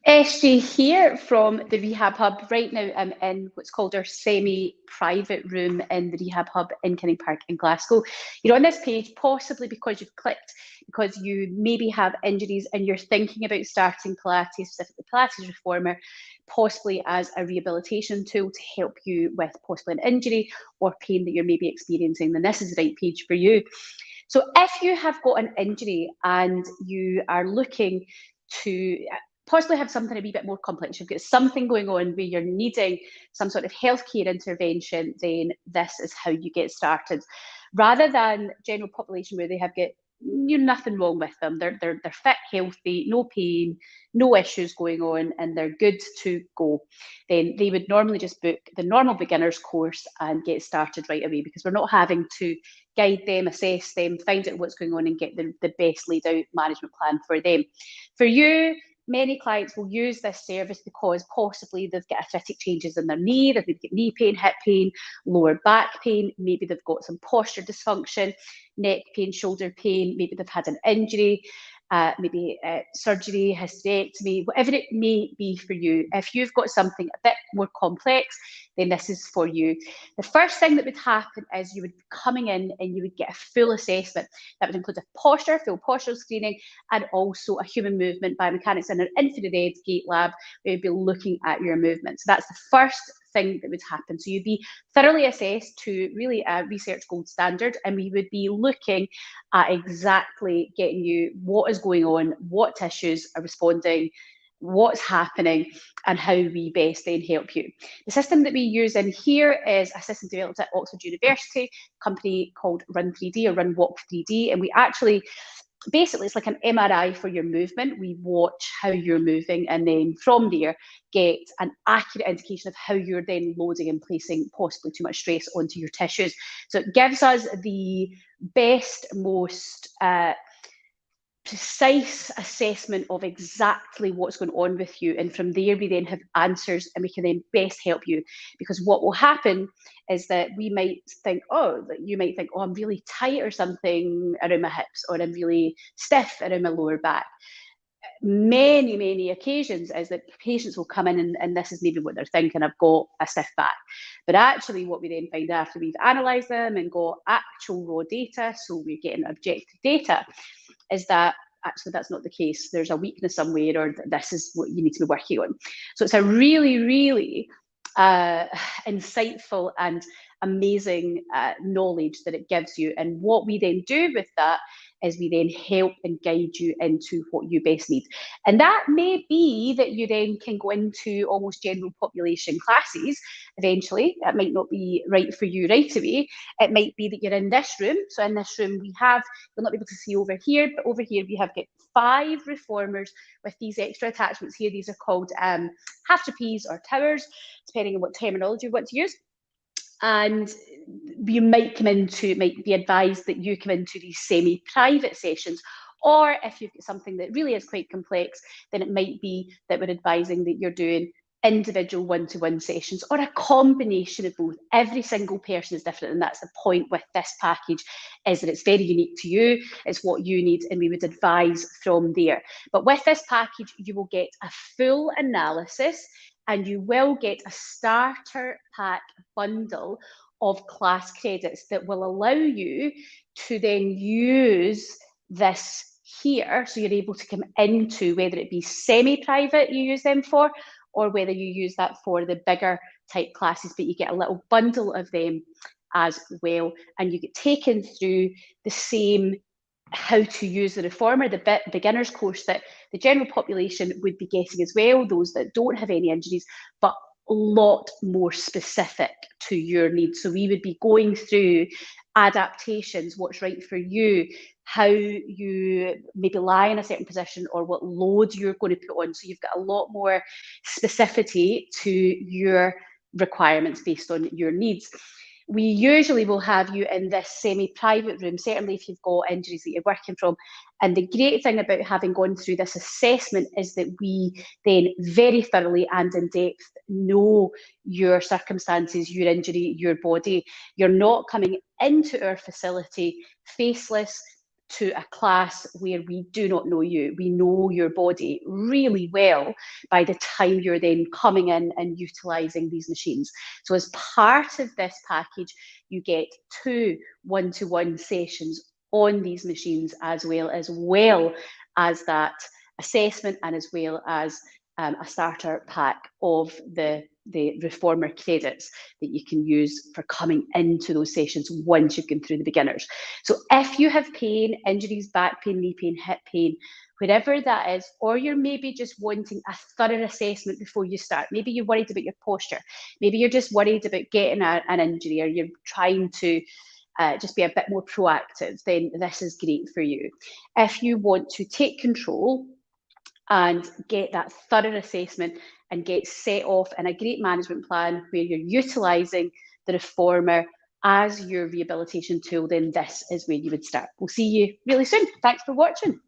SJ here from the Rehab Hub. Right now I'm in what's called our semi-private room in the Rehab Hub in Kinning Park in Glasgow. You're on this page possibly because you've clicked, because you maybe have injuries and you're thinking about starting Pilates, specifically Pilates Reformer, possibly as a rehabilitation tool to help you with possibly an injury or pain that you're maybe experiencing. Then this is the right page for you. So if you have got an injury and you are looking to possibly have something a wee bit more complex, you've got something going on where you're needing some sort of healthcare intervention, then this is how you get started. Rather than general population where they have got nothing wrong with them, they're fit, healthy, no pain, no issues going on, and they're good to go, then they would normally just book the normal beginners course and get started right away, because we're not having to guide them, assess them, find out what's going on and get the best laid out management plan for them. For you, many clients will use this service because possibly they've got arthritic changes in their knee, they've got knee pain, hip pain, lower back pain, maybe they've got some posture dysfunction, neck pain, shoulder pain, maybe they've had an injury, maybe surgery, hysterectomy, whatever it may be for you. If you've got something a bit more complex, then this is for you. The first thing that would happen is you would be coming in and you would get a full assessment. That would include a full postural screening, and also a human movement biomechanics in an infrared gait lab where you'd be looking at your movement. So that's the first thing that would happen. So you'd be thoroughly assessed to really a research gold standard, and we would be looking at exactly getting you what is going on, what tissues are responding, what's happening, and how we best then help you. The system that we use in here is a system developed at Oxford University, a company called Run 3D or Run Walk 3D, and we actually basically, it's like an MRI for your movement. We watch how you're moving, and then from there get an accurate indication of how you're then loading and placing possibly too much stress onto your tissues. So it gives us the best, most precise assessment of exactly what's going on with you, and from there we then have answers and we can then best help you. Because what will happen is that we might think, you might think, I'm really tight or something around my hips, or I'm really stiff around my lower back. Many occasions is that patients will come in and this is maybe what they're thinking, I've got a stiff back. But actually what we then find after we've analysed them and got actual raw data, so we're getting objective data, is that actually that's not the case. There's a weakness somewhere, or this is what you need to be working on. So it's a really insightful and amazing knowledge that it gives you. And what we then do with that is we then help and guide you into what you best need. And that may be that you then can go into almost general population classes eventually. That might not be right for you right away. It might be that you're in this room. So in this room we have, you'll not be able to see over here, but over here we have got 5 reformers with these extra attachments here. These are called half trapeze or towers, depending on what terminology you want to use. And you might be advised that you come into these semi-private sessions, or if you've got something that really is quite complex, then it might be that we're advising that you're doing individual one-to-one sessions, or a combination of both. Every single person is different, and that's the point with this package, is that it's very unique to you, it's what you need, and we would advise from there. But with this package you will get a full analysis, and you will get a starter pack bundle of class credits that will allow you to then use this here. So you're able to come into, whether it be semi-private you use them for, or whether you use that for the bigger type classes, but you get a little bundle of them as well. And you get taken through the same how to use the reformer, the beginners course that the general population would be getting as well, those that don't have any injuries, but a lot more specific to your needs. So we would be going through adaptations, what's right for you, how you maybe lie in a certain position, or what load you're going to put on. So you've got a lot more specificity to your requirements based on your needs. We usually will have you in this semi-private room, certainly if you've got injuries that you're working from. And the great thing about having gone through this assessment is that we then very thoroughly and in depth know your circumstances, your injury, your body. You're not coming into our facility faceless, to a class where we do not know you. We know your body really well by the time you're then coming in and utilising these machines. So as part of this package, you get 2 one-to-one sessions on these machines, as well as that assessment, and as well as a starter pack of the reformer credits that you can use for coming into those sessions once you've gone through the beginners. So if you have pain, injuries, back pain, knee pain, hip pain, whatever that is, or you're maybe just wanting a thorough assessment before you start, maybe you're worried about your posture, maybe you're just worried about getting an injury, or you're trying to just be a bit more proactive, then this is great for you. If you want to take control and get that thorough assessment and get set off in a great management plan where you're utilising the reformer as your rehabilitation tool, then this is where you would start. We'll see you really soon. Thanks for watching.